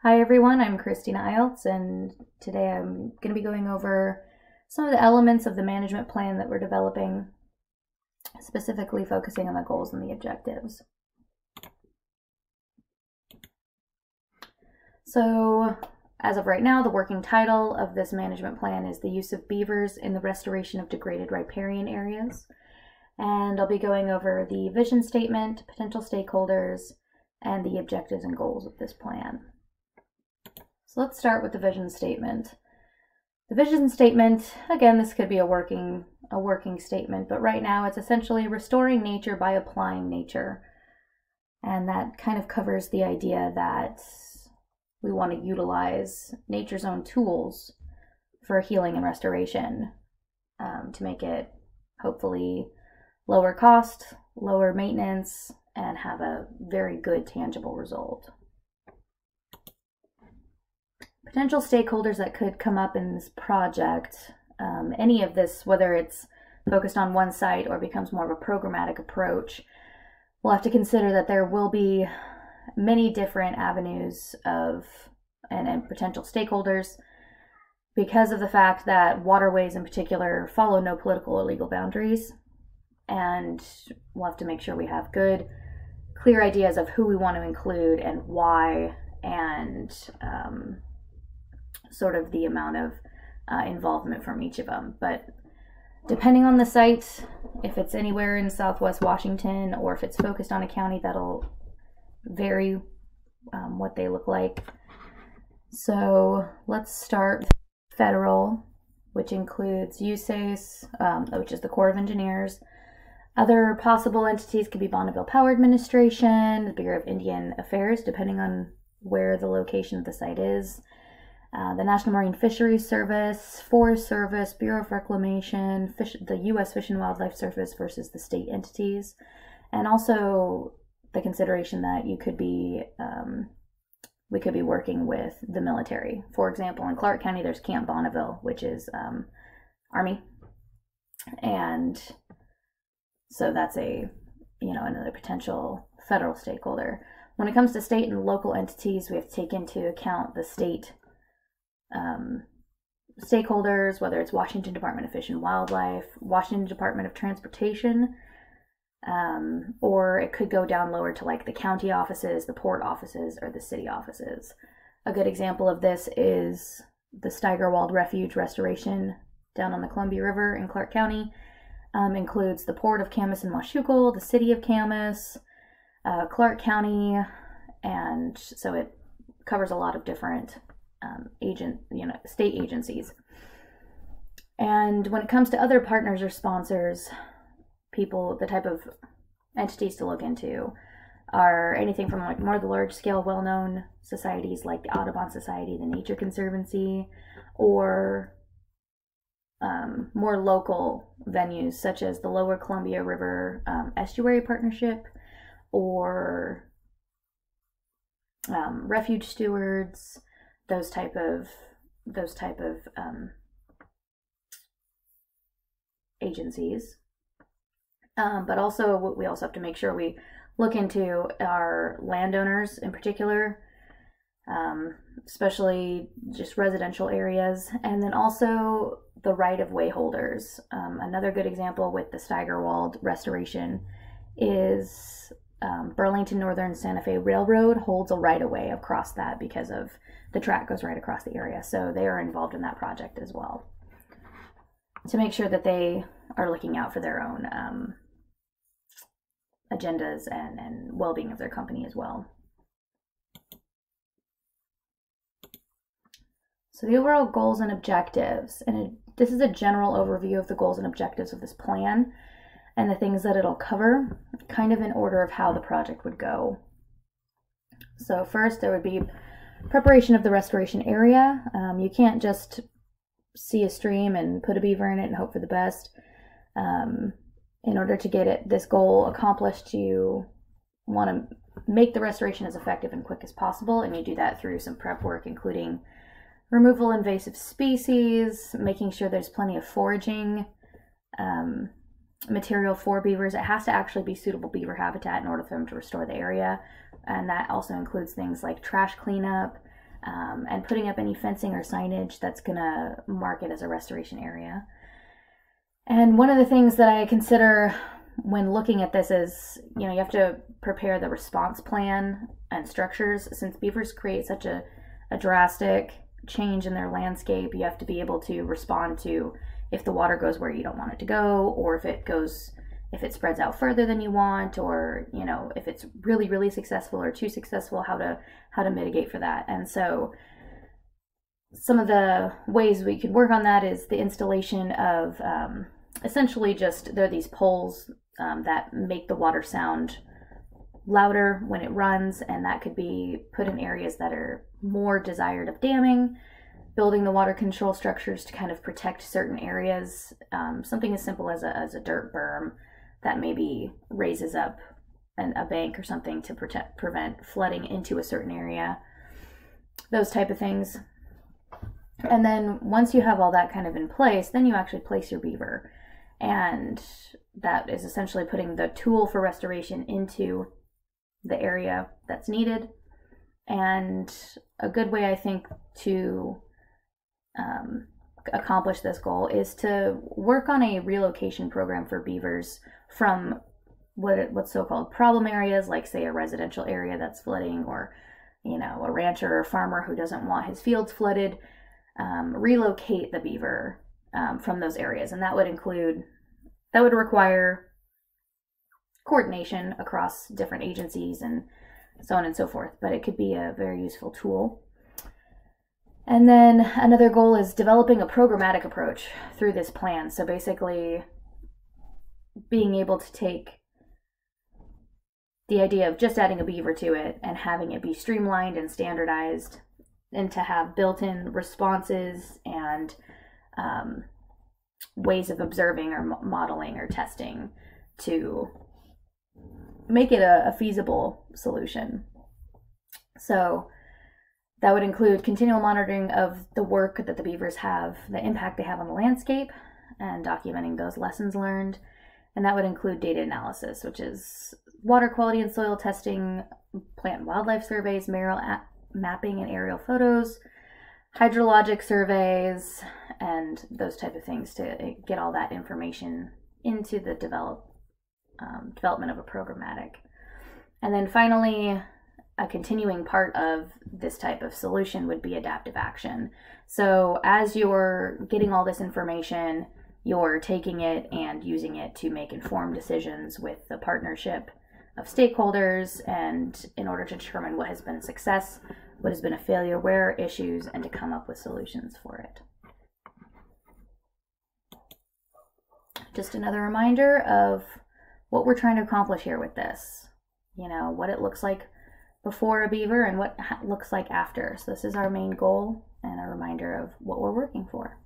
Hi everyone, I'm Christina Iltz, and today I'm going to be going over some of the elements of the management plan that we're developing, specifically focusing on the goals and the objectives. So, as of right now, the working title of this management plan is The Use of Beavers in the Restoration of Degraded Riparian Areas. And I'll be going over the vision statement, potential stakeholders, and the objectives and goals of this plan. So let's start with the vision statement. The vision statement, again, this could be a working statement, but right now it's essentially restoring nature by applying nature. And that kind of covers the idea that we want to utilize nature's own tools for healing and restoration to make it hopefully lower cost, lower maintenance, and have a very good tangible result. Potential stakeholders that could come up in this project, any of this, whether it's focused on one site or becomes more of a programmatic approach, we'll have to consider that there will be many different avenues of and potential stakeholders because of the fact that waterways in particular follow no political or legal boundaries, and we'll have to make sure we have good, clear ideas of who we want to include and why, and sort of the amount of involvement from each of them. But depending on the site, if it's anywhere in Southwest Washington or if it's focused on a county, that'll vary what they look like. So let's start federal, which includes USACE, which is the Corps of Engineers. Other possible entities could be Bonneville Power Administration, the Bureau of Indian Affairs, depending on where the location of the site is. The National Marine Fisheries Service, Forest Service, Bureau of Reclamation, the U.S. Fish and Wildlife Service versus the state entities, and also the consideration that we could be working with the military. For example, in Clark County, there's Camp Bonneville, which is Army, and so that's another potential federal stakeholder. When it comes to state and local entities, we have to take into account the state stakeholders, whether it's Washington Department of Fish and Wildlife, Washington Department of Transportation, or it could go down lower to like the county offices, the port offices, or the city offices. A good example of this is the Steigerwald Refuge Restoration down on the Columbia River in Clark County. Includes the Port of Camas and Washougal, the City of Camas, Clark County, and so it covers a lot of different state agencies. And when it comes to other partners or sponsors, the type of entities to look into are anything from like more the large-scale, well-known societies like the Audubon Society, the Nature Conservancy, or more local venues such as the Lower Columbia River Estuary Partnership, or refuge stewards, those type of agencies. But also, we also have to make sure we look into our landowners in particular, especially just residential areas, and then also the right-of-way holders. Another good example with the Steigerwald restoration is Burlington Northern Santa Fe Railroad holds a right-of-way across that because of the track goes right across the area. So they are involved in that project as well, to make sure that they are looking out for their own agendas and well-being of their company as well. So the overall goals and objectives, and this is a general overview of the goals and objectives of this plan and the things that it'll cover, kind of in order of how the project would go. So first, there would be preparation of the restoration area. You can't just see a stream and put a beaver in it and hope for the best. In order to get this goal accomplished, you want to make the restoration as effective and quick as possible, and you do that through some prep work, including removal of invasive species, making sure there's plenty of foraging material for beavers. It has to actually be suitable beaver habitat in order for them to restore the area, and that also includes things like trash cleanup, and putting up any fencing or signage that's going to mark it as a restoration area. And one of the things that I consider when looking at this is, you have to prepare the response plan and structures. Since beavers create such a drastic change in their landscape, you have to be able to respond to if the water goes where you don't want it to go, or if it spreads out further than you want, or if it's really, really successful or too successful, how to mitigate for that. And so some of the ways we could work on that is the installation of essentially there are these poles that make the water sound louder when it runs, and that could be put in areas that are more desired of damming, building the water control structures to kind of protect certain areas, something as simple as a dirt berm that maybe raises up a bank or something to prevent flooding into a certain area, those type of things. And then once you have all that kind of in place, then you actually place your beaver, and that is essentially putting the tool for restoration into the area that's needed. And a good way, I think, to accomplish this goal is to work on a relocation program for beavers from what's so-called problem areas, like say a residential area that's flooding, or a rancher or a farmer who doesn't want his fields flooded. Relocate the beaver from those areas, and that would require coordination across different agencies and so on and so forth, but it could be a very useful tool. And then another goal is developing a programmatic approach through this plan. So basically being able to take the idea of just adding a beaver to it and having it be streamlined and standardized, and to have built-in responses and ways of observing or modeling or testing to make it a feasible solution. So that would include continual monitoring of the work that the beavers have, the impact they have on the landscape, and documenting those lessons learned. And that would include data analysis, which is water quality and soil testing, plant and wildlife surveys, mineral mapping and aerial photos, hydrologic surveys, and those type of things to get all that information into the development of a programmatic. And then finally, a continuing part of this type of solution would be adaptive action. So as you're getting all this information, you're taking it and using it to make informed decisions with the partnership of stakeholders, and in order to determine what has been a success, what has been a failure, where are issues, and to come up with solutions for it. Just another reminder of what we're trying to accomplish here with this. What it looks like before a beaver and what it looks like after. So this is our main goal and a reminder of what we're working for.